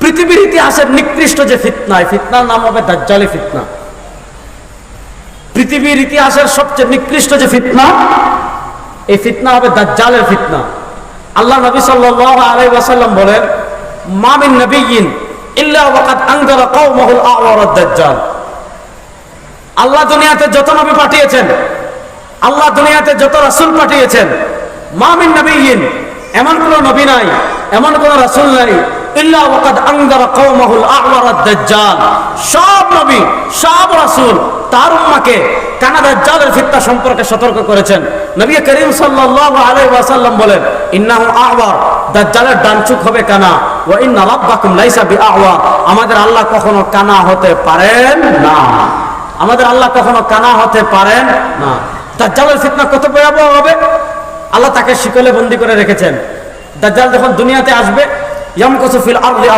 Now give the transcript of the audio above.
পৃথিবীর ইতিহাসের নিকৃষ্ট যে ফিতনা, এই ফিতনার নাম হবে দাজ্জালি ফিতনা। পৃথিবীর ইতিহাসের সবচেয়ে নিকৃষ্ট যে ফিতনা, এই ফিতনা হবে দাজ্জালের ফিতনা। আল্লাহ নবী সাল্লাল্লাহু আলাইহি ওয়াসাল্লাম বলেন, মা মিন নাবিয়্যিন ইল্লা ওয়াকাদ আনযারা কওমাহুল আ'ওয়ার আদ-দাজ্জাল। আল্লাহ দুনিয়াতে যত নবী পাঠিয়েছেন, আল্লাহ দুনিয়াতে যত রাসূল পাঠিয়েছেন, মা মিন নাবিয়্যিন, এমন কোন নবী নাই, এমন কোন রাসূল নাই, ইল্লা ওয়াকাদ আনযারা কওমাহুল আ'ওয়ার আদ-দাজ্জাল। সব নবী, সব রাসূল তার উম্মাহকে কানা দাজ্জালের ফিতনা সম্পর্কে সতর্ক করেছেন। নবী করিম সাল্লাল্লাহু আলাইহি ওয়াসাল্লাম বলেন, ইন্নাহু আ'ওয়ার, দাজ্জালের ডান চোখ হবে কানা, ওয়া ইন্না রাব্বাকুম লাইসা বিআ'ওয়া, আমাদের আল্লাহ কখনো কানা হতে পারেন না। আমাদের আল্লাহ কখনো কানা হতে পারেন না। দাজ্জালের ফিতনা কত ভয়াবহ হবে! আল্লাহ তাকে শিকলে বন্দী করে রেখেছেন। দাজ্জাল যখন দুনিয়াতে আসবে, ইয়ামকুসু ফিল আরদি